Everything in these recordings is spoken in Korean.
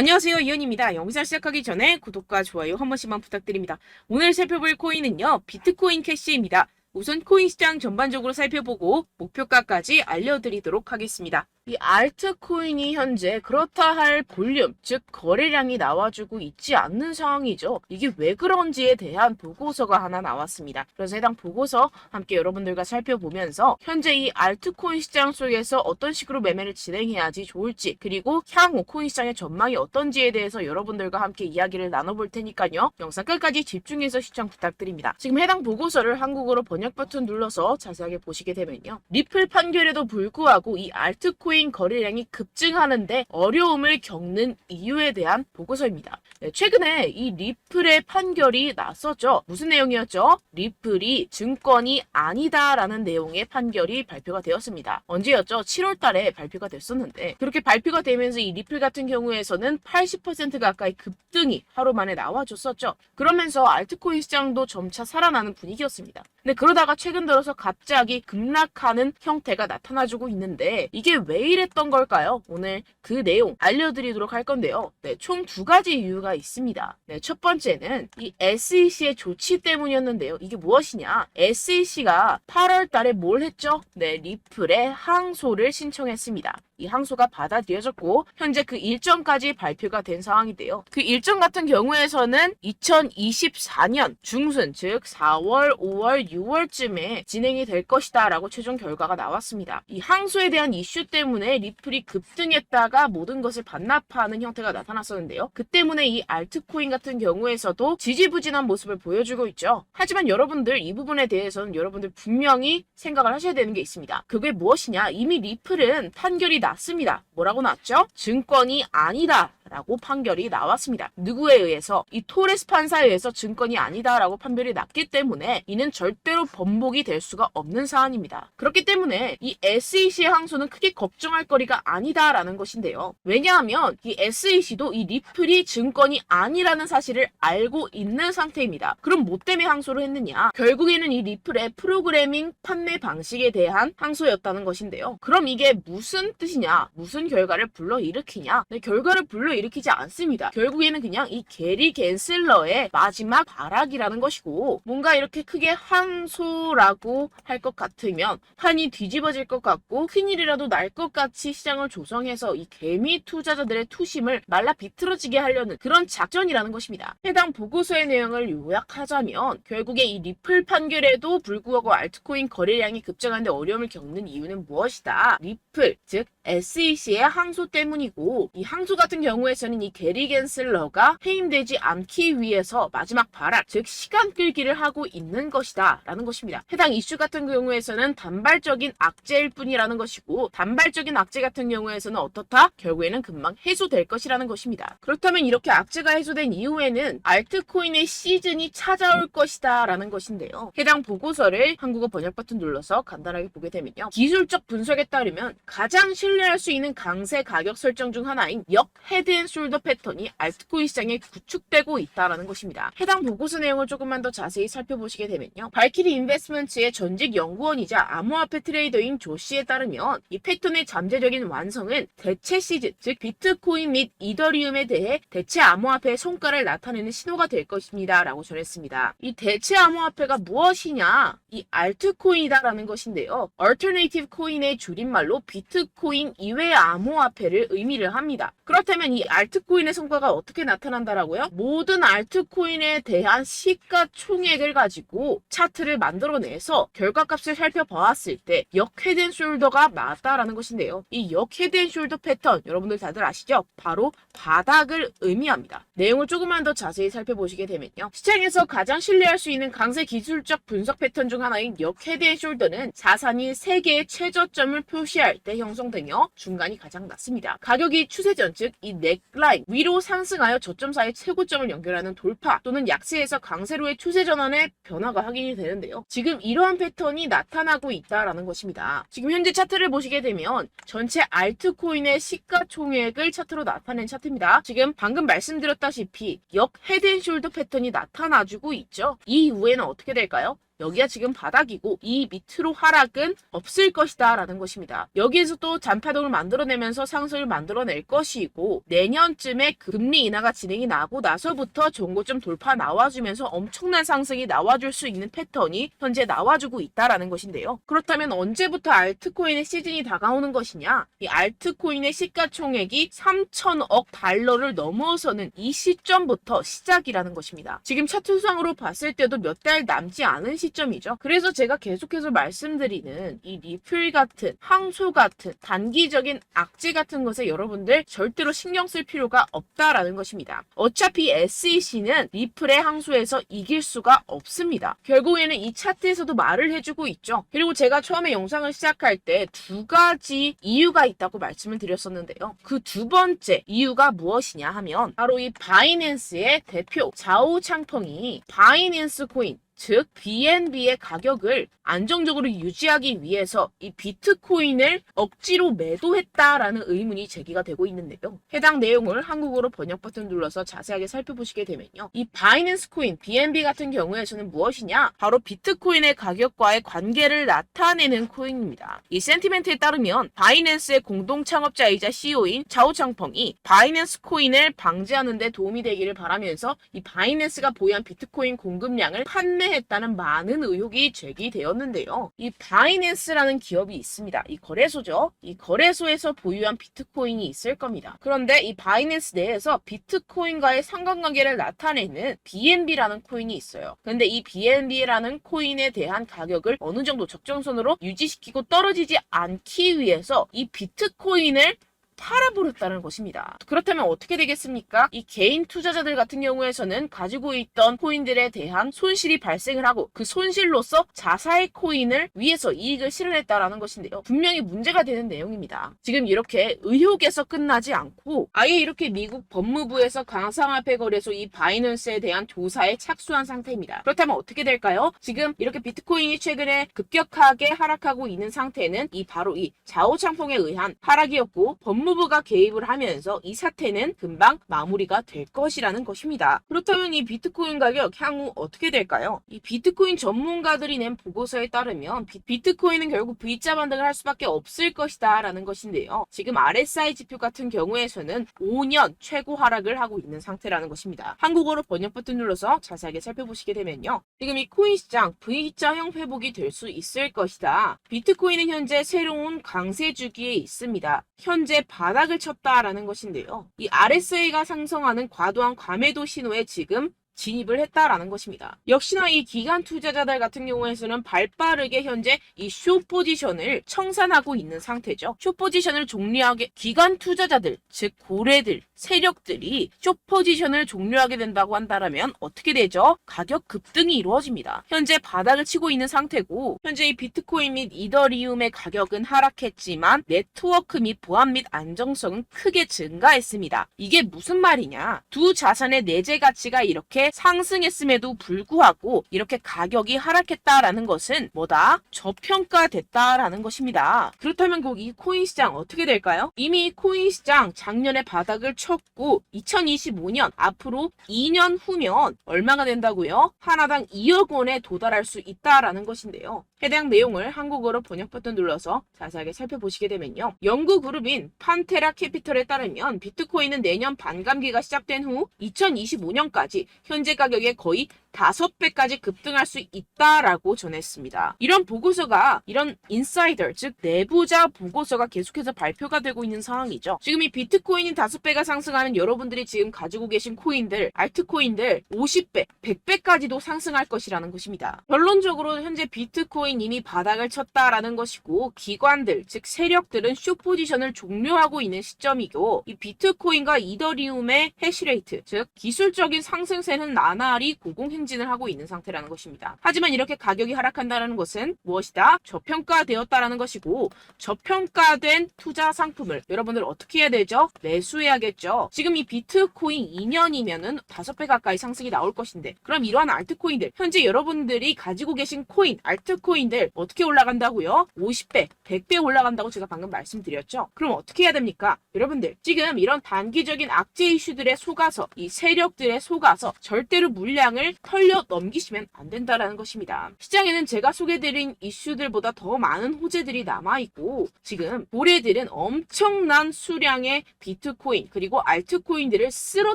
안녕하세요, 이현입니다. 영상 시작하기 전에 구독과 좋아요 한 번씩만 부탁드립니다. 오늘 살펴볼 코인은요, 비트코인 캐시입니다. 우선 코인 시장 전반적으로 살펴보고 목표가까지 알려드리도록 하겠습니다. 이 알트코인이 현재 그렇다 할 볼륨, 즉 거래량이 나와주고 있지 않는 상황이죠. 이게 왜 그런지에 대한 보고서가 하나 나왔습니다. 그래서 해당 보고서 함께 여러분들과 살펴보면서 현재 이 알트코인 시장 속에서 어떤 식으로 매매를 진행해야지 좋을지, 그리고 향후 코인 시장의 전망이 어떤지에 대해서 여러분들과 함께 이야기를 나눠볼 테니까요. 영상 끝까지 집중해서 시청 부탁드립니다. 지금 해당 보고서를 한국어로 번역 버튼 눌러서 자세하게 보시게 되면요. 리플 판결에도 불구하고 이 알트코인 거래량이 급증하는데 어려움을 겪는 이유에 대한 보고서입니다. 최근에 이 리플의 판결이 났었죠. 무슨 내용이었죠? 리플이 증권이 아니다라는 내용의 판결이 발표가 되었습니다. 언제였죠? 7월 달에 발표가 됐었는데, 그렇게 발표가 되면서 이 리플 같은 경우에서는 80% 가까이 급등이 하루 만에 나와줬었죠. 그러면서 알트코인 시장도 점차 살아나는 분위기였습니다. 근데 그러다가 최근 들어서 갑자기 급락하는 형태가 나타나주고 있는데, 이게 왜 이랬던 걸까요? 오늘 그 내용 알려드리도록 할 건데요. 총 두 가지 이유가 있습니다. 첫 번째는 이 SEC의 조치 때문이었는데요. 이게 무엇이냐? SEC가 8월 달에 뭘 했죠? 리플의 항소를 신청했습니다. 이 항소가 받아들여졌고 현재 그 일정까지 발표가 된 상황인데요. 그 일정 같은 경우에서는 2024년 중순, 즉 4월, 5월, 6월쯤에 진행이 될 것이다 라고 최종 결과가 나왔습니다. 이 항소에 대한 이슈 때문에 리플이 급등했다가 모든 것을 반납하는 형태가 나타났었는데요. 그 때문에 이 알트코인 같은 경우에서도 지지부진한 모습을 보여주고 있죠. 하지만 여러분들 이 부분에 대해서는 여러분들 분명히 생각을 하셔야 되는 게 있습니다. 그게 무엇이냐? 이미 리플은 판결이 났습니다. 뭐라고 났죠? 증권이 아니다 라고 판결이 나왔습니다. 누구에 의해서? 이 토레스 판사에 의해서 증권이 아니다라고 판결이 났기 때문에 이는 절대로 번복이 될 수가 없는 사안입니다. 그렇기 때문에 이 SEC의 항소는 크게 걱정할 거리가 아니다라는 것인데요. 왜냐하면 이 SEC도 이 리플이 증권이 아니라는 사실을 알고 있는 상태입니다. 그럼 뭐 때문에 항소를 했느냐? 결국에는 이 리플의 프로그래밍 판매 방식에 대한 항소였다는 것인데요. 그럼 이게 무슨 뜻이냐? 무슨 결과를 불러일으키냐? 결과를 불러일으키지 않습니다. 결국에는 그냥 이 게리 갠슬러의 마지막 발악이라는 것이고, 뭔가 이렇게 크게 항소라고 할 것 같으면 판이 뒤집어질 것 같고 큰일이라도 날 것 같이 시장을 조성해서 이 개미 투자자들의 투심을 말라 비틀어지게 하려는 그런 작전이라는 것입니다. 해당 보고서의 내용을 요약하자면 결국에 이 리플 판결에도 불구하고 알트코인 거래량이 급증하는데 어려움을 겪는 이유는 무엇이다? 리플, 즉 SEC의 항소 때문이고, 이 항소 같은 경우에서는 이 게리 갠슬러가 해임되지 않기 위해서 마지막 발악, 즉 시간 끌기를 하고 있는 것이다 라는 것입니다. 해당 이슈 같은 경우에서는 단발적인 악재일 뿐이라는 것이고, 단발적인 악재 같은 경우에서는 어떻다? 결국에는 금방 해소될 것이라는 것입니다. 그렇다면 이렇게 악재가 해소된 이후에는 알트코인의 시즌이 찾아올 것이다 라는 것인데요. 해당 보고서를 한국어 번역 버튼 눌러서 간단하게 보게 되면요. 기술적 분석에 따르면 가장 신뢰할 수 있는 강세 가격 설정 중 하나인 역 헤드앤숄더 패턴이 알트코인 시장에 구축되고 있다는 것입니다. 해당 보고서 내용을 조금만 더 자세히 살펴보시게 되면요. 발키리 인베스트먼트의 전직 연구원이자 암호화폐 트레이더인 조 씨에 따르면 이 패턴의 잠재적인 완성은 대체 시즌, 즉 비트코인 및 이더리움에 대해 대체 암호화폐의 성과를 나타내는 신호가 될 것입니다 라고 전했습니다. 이 대체 암호화폐가 무엇이냐? 이 알트코인이다라는 것인데요. 얼터네이티브 코인의 줄임말로 비트코인 이외의 암호화폐를 의미를 합니다. 그렇다면 이 알트코인의 성과가 어떻게 나타난다라고요? 모든 알트코인에 대한 시가총액을 가지고 차트를 만들어내서 결과값을 살펴보았을 때 역 헤드앤숄더가 맞다라는 것인데요. 이 역 헤드앤숄더 패턴 여러분들 다들 아시죠? 바로 바닥을 의미합니다. 내용을 조금만 더 자세히 살펴보시게 되면요. 시장에서 가장 신뢰할 수 있는 강세 기술적 분석 패턴 중 하나인 역 헤드앤숄더는 자산이 3개의 최저점을 표시할 때 형성되며 중간이 가장 낮습니다. 가격이 추세전, 즉 이 넥라인 위로 상승하여 저점 사이 최고점을 연결하는 돌파 또는 약세에서 강세로의 추세 전환의 변화가 확인이 되는데요. 지금 이러한 패턴이 나타나고 있다라는 것입니다. 지금 현재 차트를 보시게 되면 전체 알트코인의 시가총액을 차트로 나타낸 차트입니다. 지금 방금 말씀드렸다시피 역 헤드앤숄더 패턴이 나타나주고 있죠. 이 이후에는 어떻게 될까요? 여기가 지금 바닥이고 이 밑으로 하락은 없을 것이다 라는 것입니다. 여기에서 또 잔파동을 만들어내면서 상승을 만들어낼 것이고 내년쯤에 금리 인하가 진행이 나고 나서부터 전고점 돌파 나와주면서 엄청난 상승이 나와줄 수 있는 패턴이 현재 나와주고 있다라는 것인데요. 그렇다면 언제부터 알트코인의 시즌이 다가오는 것이냐? 이 알트코인의 시가총액이 3천억 달러를 넘어서는 이 시점부터 시작이라는 것입니다. 지금 차트상으로 봤을 때도 몇 달 남지 않은 시점이죠. 그래서 제가 계속해서 말씀드리는 이 리플 같은 항소 같은 단기적인 악재 같은 것에 여러분들 절대로 신경 쓸 필요가 없다라는 것입니다. 어차피 SEC는 리플의 항소에서 이길 수가 없습니다. 결국에는 이 차트에서도 말을 해주고 있죠. 그리고 제가 처음에 영상을 시작할 때 두 가지 이유가 있다고 말씀을 드렸었는데요. 그 두 번째 이유가 무엇이냐 하면 바로 이 바이낸스의 대표 자오 창펑이 바이낸스 코인 즉 BNB의 가격을 안정적으로 유지하기 위해서 이 비트코인을 억지로 매도했다라는 의문이 제기가 되고 있는데요. 해당 내용을 한국어로 번역 버튼 눌러서 자세하게 살펴보시게 되면요. 이 바이낸스 코인 BNB 같은 경우에서는 무엇이냐? 바로 비트코인의 가격과의 관계를 나타내는 코인입니다. 이 센티멘트에 따르면 바이낸스의 공동 창업자이자 CEO인 자오 창펑이 바이낸스 코인을 방지하는 데 도움이 되기를 바라면서 이 바이낸스가 보유한 비트코인 공급량을 판매했다는 많은 의혹이 제기되었는데요. 이 바이낸스라는 기업이 있습니다. 이 거래소죠. 이 거래소에서 보유한 비트코인이 있을 겁니다. 그런데 이 바이낸스 내에서 비트코인과의 상관관계를 나타내는 BNB라는 코인이 있어요. 그런데 이 BNB라는 코인에 대한 가격을 어느 정도 적정선으로 유지시키고 떨어지지 않기 위해서 이 비트코인을 팔아버렸다는 것입니다. 그렇다면 어떻게 되겠습니까? 이 개인 투자자들 같은 경우에서는 가지고 있던 코인들에 대한 손실이 발생을 하고 그 손실로서 자사의 코인을 위해서 이익을 실현했다라는 것인데요. 분명히 문제가 되는 내용입니다. 지금 이렇게 의혹에서 끝나지 않고 아예 이렇게 미국 법무부에서 가상화폐 거래소 이 바이낸스에 대한 조사에 착수한 상태입니다. 그렇다면 어떻게 될까요? 지금 이렇게 비트코인이 최근에 급격하게 하락하고 있는 상태는 바로 이 자오 창펑에 의한 하락이었고 법무부가 개입을 하면서 이 사태는 금방 마무리가 될 것이라는 것입니다. 그렇다면 이 비트코인 가격 향후 어떻게 될까요? 이 비트코인 전문가들이 낸 보고서에 따르면 비트코인은 결국 V자 반등을 할 수밖에 없을 것이다 라는 것인데요. 지금 RSI 지표 같은 경우에서는 5년 최고 하락을 하고 있는 상태라는 것입니다. 한국어로 번역 버튼 눌러서 자세하게 살펴보시게 되면요. 지금 이 코인 시장 V자형 회복이 될 수 있을 것이다. 비트코인은 현재 새로운 강세 주기에 있습니다. 현재 바닥을 쳤다라는 것인데요. 이 RSI가 상승하는 과도한 과매도 신호에 지금 진입을 했다라는 것입니다. 역시나 이 기관 투자자들 같은 경우에서는 발빠르게 현재 이 숏 포지션을 청산하고 있는 상태죠. 숏 포지션을 종료하게 기관 투자자들, 즉 고래들, 세력들이 숏 포지션을 종료하게 된다고 한다면 어떻게 되죠? 가격 급등이 이루어집니다. 현재 바닥을 치고 있는 상태고 현재 이 비트코인 및 이더리움의 가격은 하락했지만 네트워크 및 보안 및 안정성은 크게 증가했습니다. 이게 무슨 말이냐? 두 자산의 내재 가치가 이렇게 상승했음에도 불구하고 이렇게 가격이 하락했다라는 것은 뭐다? 저평가됐다라는 것입니다. 그렇다면 이 코인 시장 어떻게 될까요? 이미 코인 시장 작년에 바닥을 쳤고 2025년 앞으로 2년 후면 얼마가 된다고요? 하나당 2억 원에 도달할 수 있다라는 것인데요. 해당 내용을 한국어로 번역 버튼 눌러서 자세하게 살펴보시게 되면요. 연구 그룹인 판테라 캐피털에 따르면 비트코인은 내년 반감기가 시작된 후 2025년까지 현재 가격의 거의 5배까지 급등할 수 있다라고 전했습니다. 이런 보고서가 이런 인사이더 즉 내부자 보고서가 계속해서 발표가 되고 있는 상황이죠. 지금 이 비트코인이 5배가 상승하는 여러분들이 지금 가지고 계신 코인들, 알트코인들 50배, 100배까지도 상승할 것이라는 것입니다. 결론적으로 현재 비트코인 이미 바닥을 쳤다라는 것이고 기관들 즉 세력들은 숏 포지션을 종료하고 있는 시점이고 이 비트코인과 이더리움의 해시레이트 즉 기술적인 상승세는 나날이 고공행진을 하고 있는 상태라는 것입니다. 하지만 이렇게 가격이 하락한다는 것은 무엇이다? 저평가되었다라는 것이고 저평가된 투자 상품을 여러분들 어떻게 해야 되죠? 매수해야겠죠. 지금 이 비트코인 2년이면은 5배 가까이 상승이 나올 것인데 그럼 이러한 알트코인들 현재 여러분들이 가지고 계신 코인, 알트코인들 어떻게 올라간다고요? 50배, 100배 올라간다고 제가 방금 말씀드렸죠. 그럼 어떻게 해야 됩니까? 여러분들 지금 이런 단기적인 악재 이슈들에 속아서 이 세력들에 속아서 절대로 물량을 털려 넘기시면 안 된다라는 것입니다. 시장에는 제가 소개드린 이슈들보다 더 많은 호재들이 남아있고 지금 고래들은 엄청난 수량의 비트코인 그리고 알트코인들을 쓸어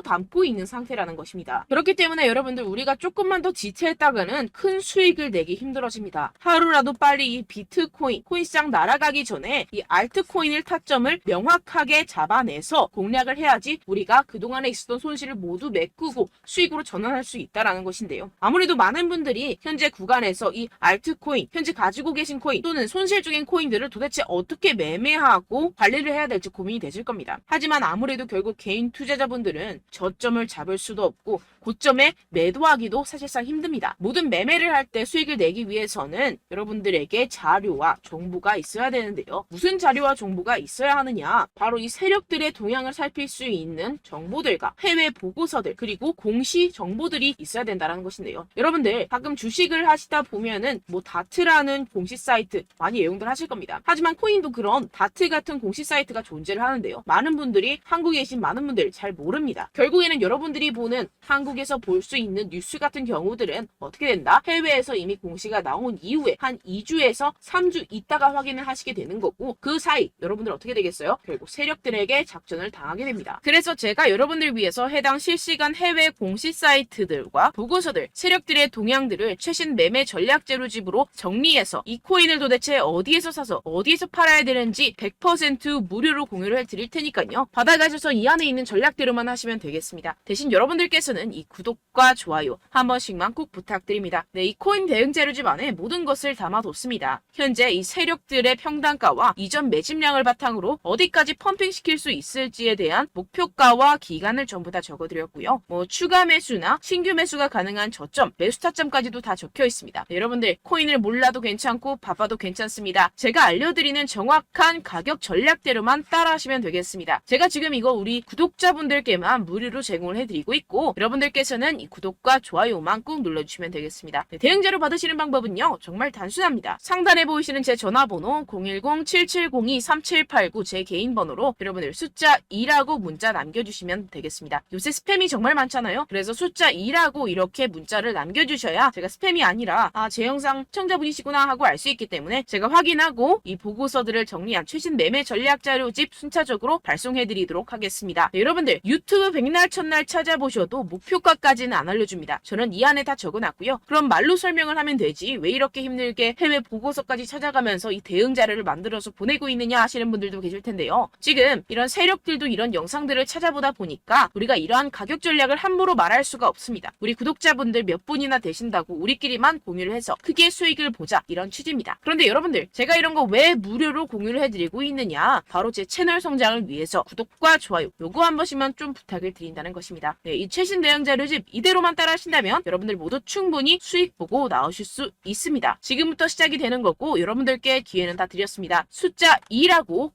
담고 있는 상태라는 것입니다. 그렇기 때문에 여러분들 우리가 조금만 더 지체했다가는 큰 수익을 내기 힘들어집니다. 하루라도 빨리 이 비트코인, 코인시장 날아가기 전에 이 알트코인을 타점을 명확하게 잡아내서 공략을 해야지 우리가 그동안에 있었던 손실을 모두 메꾸고 수익으로 전환할 수 있다는 것인데요. 아무래도 많은 분들이 현재 구간에서 이 알트코인, 현재 가지고 계신 코인 또는 손실 중인 코인들을 도대체 어떻게 매매하고 관리를 해야 될지 고민이 되실 겁니다. 하지만 아무래도 결국 개인 투자자분들은 저점을 잡을 수도 없고 고점에 매도하기도 사실상 힘듭니다. 모든 매매를 할 때 수익을 내기 위해서는 여러분들에게 자료와 정보가 있어야 되는데요. 무슨 자료와 정보가 있어야 하느냐? 바로 이 세력들의 동향을 살필 수 있는 정보들과 해외 보고서들 그리고 공시 정보들이 있어야 된다는 것인데요. 여러분들 가끔 주식을 하시다 보면은 뭐 다트라는 공시 사이트 많이 애용들 하실 겁니다. 하지만 코인도 그런 다트 같은 공시 사이트가 존재를 하는데요. 많은 분들이 한국에 계신 많은 분들 잘 모릅니다. 결국에는 여러분들이 보는 한국에서 볼 수 있는 뉴스 같은 경우들은 어떻게 된다? 해외에서 이미 공시가 나온 이후에 한 2주에서 3주 있다가 확인을 하시게 되는 거고 그 사이 여러분들 어떻게 되겠어요? 결국 세력들에게 작전을 당하게 됩니다. 그래서 제가 여러분들 위해서 해당 실시간 해외 공시 사이트들과 보고서들, 세력들의 동향들을 최신 매매 전략 재료집으로 정리해서 이 코인을 도대체 어디에서 사서 어디에서 팔아야 되는지 100% 무료로 공유를 해드릴 테니까요. 받아가셔서 이 안에 있는 전략대로만 하시면 되겠습니다. 대신 여러분들께서는 이 구독과 좋아요 한 번씩만 꼭 부탁드립니다. 네, 이 코인 대응 재료집 안에 모든 것을 담아뒀습니다. 현재 이 세력들의 평단가와 이전 매집량을 바탕으로 어디까지 펌핑시킬 수 있을지에 대한 목표가와 기간을 전부 다 적어드렸고요. 뭐 추가 매수나 신규 매수가 가능한 저점, 매수 타점까지도 다 적혀 있습니다. 네, 여러분들 코인을 몰라도 괜찮고 바빠도 괜찮습니다. 제가 알려드리는 정확한 가격 전략대로만 따라하시면 되겠습니다. 제가 지금 이거 우리 구독자분들께만 무료로 제공을 해드리고 있고 여러분들께서는 이 구독과 좋아요만 꾹 눌러주시면 되겠습니다. 네, 대응 자료 받으시는 방법은요. 정말 단순합니다. 상단에 보이시는 제 전화번호 010-7702-3789 제 개인 번호로 여러분들 숫자 2라고 문자 남겨주시면 되겠습니다. 요새 스팸이 정말 많잖아요. 그래서 숫자 2라고 이렇게 문자를 남겨주셔야 제가 스팸이 아니라 제 영상 시청자분이시구나 하고 알 수 있기 때문에 제가 확인하고 이 보고서들을 정리한 최신 매매 전략 자료집 순차적으로 발송해드리도록 하겠습니다. 네, 여러분들 유튜브 백날 첫날 찾아보셔도 목표가까지는 안 알려줍니다. 저는 이 안에 다 적어놨고요. 그럼 말로 설명을 하면 되지 왜 이렇게 힘들게 해외 보고서까지 찾아가면서 이 대응 자료를 만들어서 보내고 있느냐 하시는 분들도 계실 텐데요. 지금 이런 세력들도 이런 영상들을 찾아보다 보니까 우리가 이러한 가격 전략을 함부로 말할 수가 없습니다. 우리 구독자분들 몇 분이나 되신다고 우리끼리만 공유를 해서 크게 수익을 보자 이런 취지입니다. 그런데 여러분들 제가 이런 거 왜 무료로 공유를 해드리고 있느냐? 바로 제 채널 성장을 위해서 구독과 좋아요 요거 한 번씩만 좀 부탁을 드린다는 것입니다. 네, 이 최신 대응 자료집 이대로만 따라 하신다면 여러분들 모두 충분히 수익 보고 나오실 수 있습니다. 지금부터 시작이 되는 거고 여러분들께 기회는 다 드렸습니다. 숫자 2라고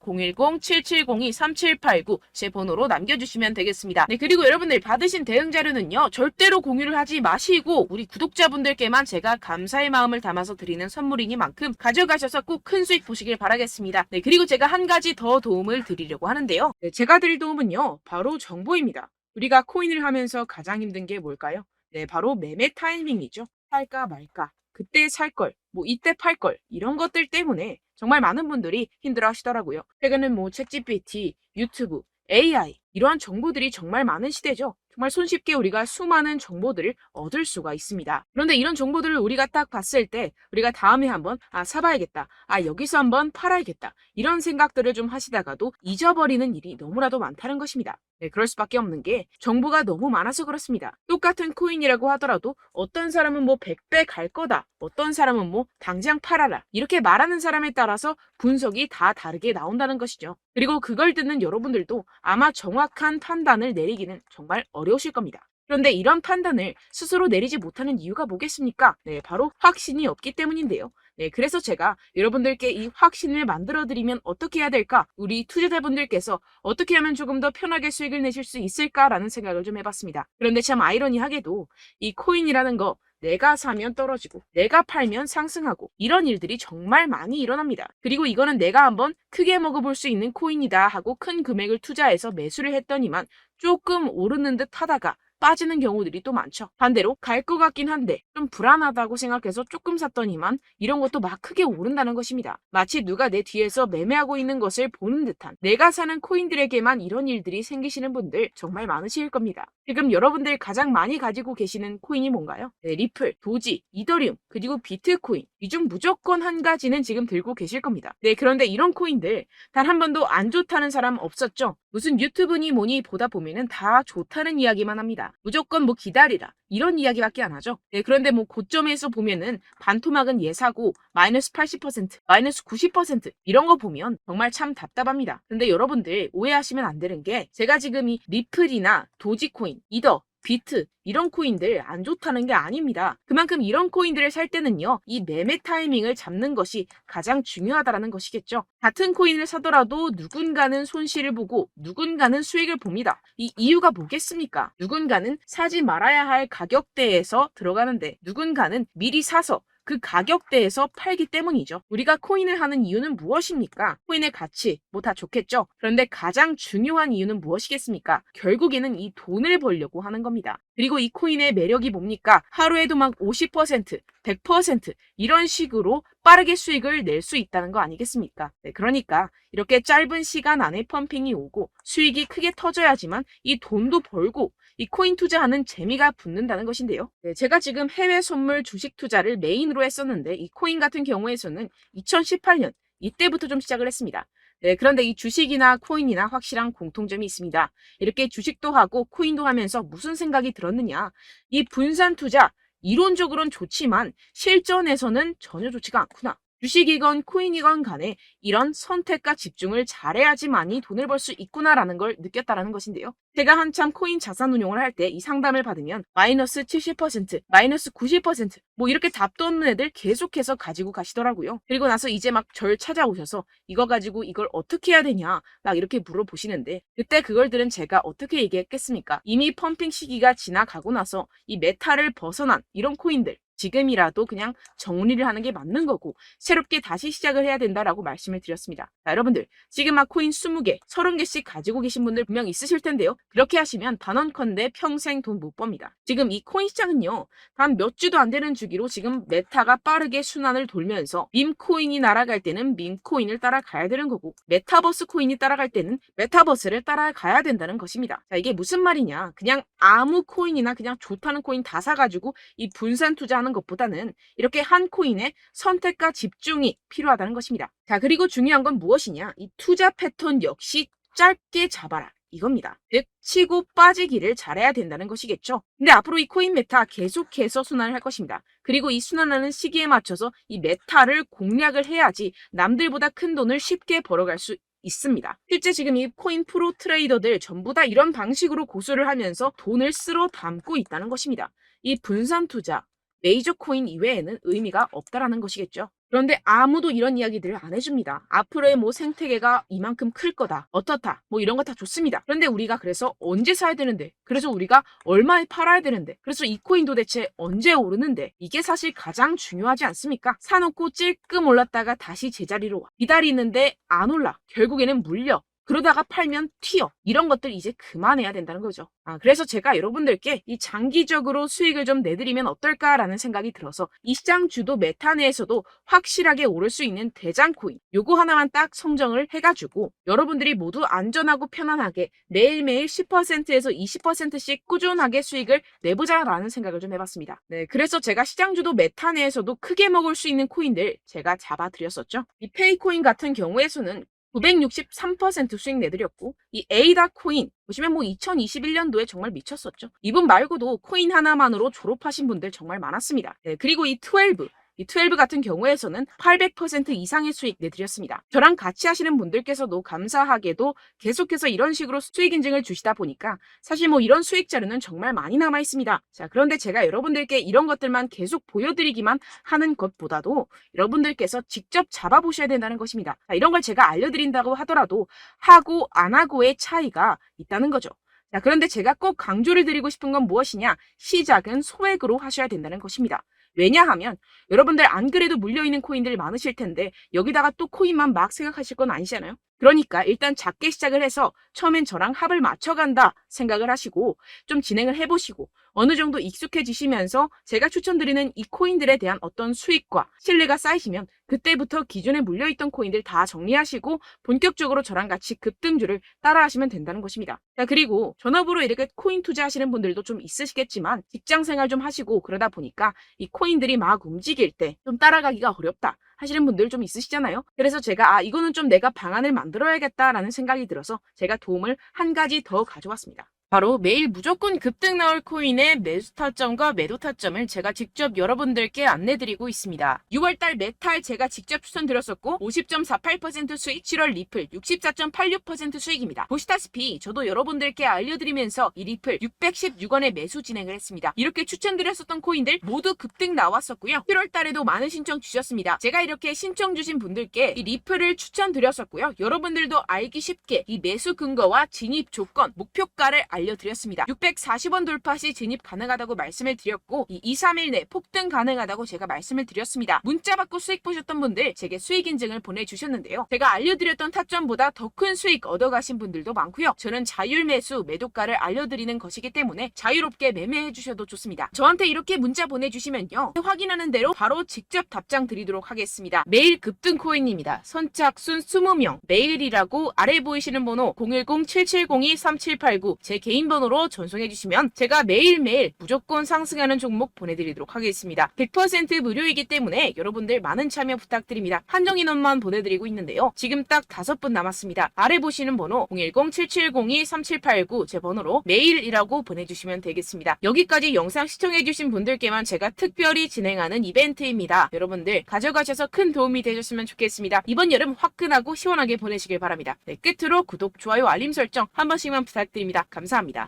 010-7702-3789 제 번호로 남겨주시면 되겠습니다. 네, 그리고 여러분들 받으신 대응 자료는요. 절대로 공유를 하지 마시고 우리 구독자분들께만 제가 감사의 마음을 담아서 드리는 선물이니만큼 가져가셔서 꼭 큰 수익 보시길 바라겠습니다. 네, 그리고 제가 한 가지 더 도움을 드리려고 하는데요. 네, 제가 드릴 도움은요. 바로 정보입니다. 우리가 코인을 하면서 가장 힘든 게 뭘까요? 네, 바로 매매 타이밍이죠. 살까 말까, 그때 살 걸, 뭐 이때 팔 걸, 이런 것들 때문에 정말 많은 분들이 힘들어 하시더라고요. 최근은 뭐 챗GPT, 유튜브, AI 이러한 정보들이 정말 많은 시대죠. 정말 손쉽게 우리가 수많은 정보들을 얻을 수가 있습니다. 그런데 이런 정보들을 우리가 딱 봤을 때 우리가 다음에 한번 사봐야겠다. 여기서 한번 팔아야겠다. 이런 생각들을 좀 하시다가도 잊어버리는 일이 너무나도 많다는 것입니다. 네, 그럴 수밖에 없는 게 정보가 너무 많아서 그렇습니다. 똑같은 코인이라고 하더라도 어떤 사람은 뭐 100배 갈 거다. 어떤 사람은 뭐 당장 팔아라. 이렇게 말하는 사람에 따라서 분석이 다 다르게 나온다는 것이죠. 그리고 그걸 듣는 여러분들도 아마 정확한 판단을 내리기는 정말 어려우실 겁니다. 그런데 이런 판단을 스스로 내리지 못하는 이유가 뭐겠습니까? 네, 바로 확신이 없기 때문인데요. 네, 그래서 제가 여러분들께 이 확신을 만들어드리면 어떻게 해야 될까? 우리 투자자분들께서 어떻게 하면 조금 더 편하게 수익을 내실 수 있을까라는 생각을 좀 해봤습니다. 그런데 참 아이러니하게도 이 코인이라는 거 내가 사면 떨어지고 내가 팔면 상승하고 이런 일들이 정말 많이 일어납니다. 그리고 이거는 내가 한번 크게 먹어볼 수 있는 코인이다 하고 큰 금액을 투자해서 매수를 했더니만 조금 오르는 듯 하다가 빠지는 경우들이 또 많죠. 반대로 갈 것 같긴 한데 좀 불안하다고 생각해서 조금 샀더니만 이런 것도 막 크게 오른다는 것입니다. 마치 누가 내 뒤에서 매매하고 있는 것을 보는 듯한, 내가 사는 코인들에게만 이런 일들이 생기시는 분들 정말 많으실 겁니다. 지금 여러분들 가장 많이 가지고 계시는 코인이 뭔가요? 네, 리플, 도지, 이더리움, 그리고 비트코인. 이 중 무조건 한 가지는 지금 들고 계실 겁니다. 네, 그런데 이런 코인들 단 한 번도 안 좋다는 사람 없었죠? 무슨 유튜브니 뭐니 보다 보면은 다 좋다는 이야기만 합니다. 무조건 뭐 기다리라 이런 이야기밖에 안 하죠. 네, 그런데 뭐 고점에서 보면은 반토막은 예사고 마이너스 80%, 마이너스 90% 이런 거 보면 정말 참 답답합니다. 근데 여러분들 오해하시면 안 되는 게, 제가 지금 이 리플이나 도지코인, 이더, 비트 이런 코인들 안 좋다는 게 아닙니다. 그만큼 이런 코인들을 살 때는요, 이 매매 타이밍을 잡는 것이 가장 중요하다는 것이겠죠. 같은 코인을 사더라도 누군가는 손실을 보고 누군가는 수익을 봅니다. 이 이유가 뭐겠습니까? 누군가는 사지 말아야 할 가격대에서 들어가는데 누군가는 미리 사서 그 가격대에서 팔기 때문이죠. 우리가 코인을 하는 이유는 무엇입니까? 코인의 가치, 뭐 다 좋겠죠. 그런데 가장 중요한 이유는 무엇이겠습니까? 결국에는 이 돈을 벌려고 하는 겁니다. 그리고 이 코인의 매력이 뭡니까? 하루에도 막 50%, 100% 이런 식으로 빠르게 수익을 낼 수 있다는 거 아니겠습니까? 네, 그러니까 이렇게 짧은 시간 안에 펌핑이 오고 수익이 크게 터져야지만 이 돈도 벌고 이 코인 투자하는 재미가 붙는다는 것인데요. 네, 제가 지금 해외 선물 주식 투자를 메인으로 했었는데 이 코인 같은 경우에서는 2018년 이때부터 좀 시작을 했습니다. 네, 그런데 이 주식이나 코인이나 확실한 공통점이 있습니다. 이렇게 주식도 하고 코인도 하면서 무슨 생각이 들었느냐? 이 분산 투자, 이론적으로는 좋지만 실전에서는 전혀 좋지가 않구나. 주식이건 코인이건 간에 이런 선택과 집중을 잘해야지만이 돈을 벌 수 있구나라는 걸 느꼈다라는 것인데요. 제가 한참 코인 자산 운용을 할 때 이 상담을 받으면 마이너스 70%, 마이너스 90%, 뭐 이렇게 답도 없는 애들 계속해서 가지고 가시더라고요. 그리고 나서 이제 막 절 찾아오셔서 이거 가지고 이걸 어떻게 해야 되냐 막 이렇게 물어보시는데, 그때 그걸 들은 제가 어떻게 얘기했겠습니까? 이미 펌핑 시기가 지나가고 나서 이 메타를 벗어난 이런 코인들, 지금이라도 그냥 정리를 하는 게 맞는 거고 새롭게 다시 시작을 해야 된다라고 말씀을 드렸습니다. 자, 여러분들 지금 막 코인 20개, 30개씩 가지고 계신 분들 분명 있으실 텐데요. 그렇게 하시면 단언컨대 평생 돈 못 법니다. 지금 이 코인 시장은요, 단 몇 주도 안 되는 주기로 지금 메타가 빠르게 순환을 돌면서 밈코인이 날아갈 때는 밈코인을 따라가야 되는 거고, 메타버스 코인이 따라갈 때는 메타버스를 따라가야 된다는 것입니다. 자, 이게 무슨 말이냐? 그냥 아무 코인이나 그냥 좋다는 코인 다 사가지고 이 분산 투자하는 것보다는 이렇게 한 코인에 선택과 집중이 필요하다는 것입니다. 자, 그리고 중요한 건 무엇이냐? 이 투자 패턴 역시 짧게 잡아라. 이겁니다. 즉 치고 빠지기를 잘해야 된다는 것이겠죠. 근데 앞으로 이 코인 메타 계속해서 순환을 할 것입니다. 그리고 이 순환하는 시기에 맞춰서 이 메타를 공략을 해야지 남들보다 큰 돈을 쉽게 벌어갈 수 있습니다. 실제 지금 이 코인 프로 트레이더들 전부 다 이런 방식으로 고수를 하면서 돈을 쓸어 담고 있다는 것입니다. 이 분산 투자, 메이저 코인 이외에는 의미가 없다라는 것이겠죠. 그런데 아무도 이런 이야기들을 안 해줍니다. 앞으로의 뭐 생태계가 이만큼 클 거다, 어떻다, 뭐 이런 거 다 좋습니다. 그런데 우리가 그래서 언제 사야 되는데, 그래서 우리가 얼마에 팔아야 되는데, 그래서 이 코인도 대체 언제 오르는데, 이게 사실 가장 중요하지 않습니까? 사놓고 찔끔 올랐다가 다시 제자리로 와. 기다리는데 안 올라. 결국에는 물려. 그러다가 팔면 튀어. 이런 것들 이제 그만해야 된다는 거죠. 그래서 제가 여러분들께 이 장기적으로 수익을 좀 내드리면 어떨까라는 생각이 들어서 이 시장 주도 메타 내에서도 확실하게 오를 수 있는 대장 코인, 요거 하나만 딱 선정을 해가지고 여러분들이 모두 안전하고 편안하게 매일매일 10%에서 20%씩 꾸준하게 수익을 내보자라는 생각을 좀 해봤습니다. 네, 그래서 제가 시장 주도 메타 내에서도 크게 먹을 수 있는 코인들 제가 잡아드렸었죠. 이 페이코인 같은 경우에서는 963% 수익 내드렸고, 이 에이다 코인 보시면 뭐 2021년도에 정말 미쳤었죠. 이분 말고도 코인 하나만으로 졸업하신 분들 정말 많았습니다. 네, 그리고 이 12 같은 경우에서는 800% 이상의 수익 내드렸습니다. 저랑 같이 하시는 분들께서도 감사하게도 계속해서 이런 식으로 수익 인증을 주시다 보니까 사실 뭐 이런 수익 자료는 정말 많이 남아 있습니다. 자, 그런데 제가 여러분들께 이런 것들만 계속 보여드리기만 하는 것보다도 여러분들께서 직접 잡아보셔야 된다는 것입니다. 자, 이런 걸 제가 알려드린다고 하더라도 하고 안 하고의 차이가 있다는 거죠. 자, 그런데 제가 꼭 강조를 드리고 싶은 건 무엇이냐? 시작은 소액으로 하셔야 된다는 것입니다. 왜냐하면 여러분들 안 그래도 물려있는 코인들 많으실 텐데 여기다가 또 코인만 막 생각하실 건 아니잖아요. 그러니까 일단 작게 시작을 해서 처음엔 저랑 합을 맞춰간다 생각을 하시고 좀 진행을 해보시고 어느 정도 익숙해지시면서 제가 추천드리는 이 코인들에 대한 어떤 수익과 신뢰가 쌓이시면 그때부터 기존에 물려있던 코인들 다 정리하시고 본격적으로 저랑 같이 급등주를 따라하시면 된다는 것입니다. 자, 그리고 전업으로 이렇게 코인 투자하시는 분들도 좀 있으시겠지만 직장 생활 좀 하시고 그러다 보니까 이 코인들이 막 움직일 때 좀 따라가기가 어렵다 하시는 분들 좀 있으시잖아요. 그래서 제가 이거는 좀 내가 방안을 만들어야겠다라는 생각이 들어서 제가 도움을 한 가지 더 가져왔습니다. 바로 매일 무조건 급등 나올 코인의 매수 타점과 매도 타점을 제가 직접 여러분들께 안내드리고 있습니다. 6월달 메탈 제가 직접 추천드렸었고 50.48% 수익, 7월 리플 64.86% 수익입니다. 보시다시피 저도 여러분들께 알려드리면서 이 리플 616원에 매수 진행을 했습니다. 이렇게 추천드렸었던 코인들 모두 급등 나왔었고요. 7월달에도 많은 신청 주셨습니다. 제가 이렇게 신청 주신 분들께 이 리플을 추천드렸었고요. 여러분들도 알기 쉽게 이 매수 근거와 진입 조건, 목표가를 알려드렸습니다. 640원 돌파 시 진입 가능하다고 말씀을 드렸고 이 2, 3일 내 폭등 가능하다고 제가 말씀을 드렸습니다. 문자 받고 수익 보셨던 분들 제게 수익 인증을 보내주셨는데요. 제가 알려드렸던 타점보다 더 큰 수익 얻어가신 분들도 많고요. 저는 자율 매수 매도가를 알려드리는 것이기 때문에 자유롭게 매매해 주셔도 좋습니다. 저한테 이렇게 문자 보내주시면요. 확인하는 대로 바로 직접 답장 드리도록 하겠습니다. 매일 급등 코인입니다. 선착순 20명 매일이라고 아래 보이시는 번호 010-7702-3789 제 개인 번호로 전송해 주시면 제가 매일매일 무조건 상승하는 종목 보내드리도록 하겠습니다. 100% 무료이기 때문에 여러분들 많은 참여 부탁드립니다. 한정 인원만 보내드리고 있는데요. 지금 딱 5분 남았습니다. 아래 보시는 번호 010-7702-3789 제 번호로 메일이라고 보내주시면 되겠습니다. 여기까지 영상 시청해주신 분들께만 제가 특별히 진행하는 이벤트입니다. 여러분들 가져가셔서 큰 도움이 되셨으면 좋겠습니다. 이번 여름 화끈하고 시원하게 보내시길 바랍니다. 네, 끝으로 구독, 좋아요, 알림 설정 한 번씩만 부탁드립니다. 감사합니다.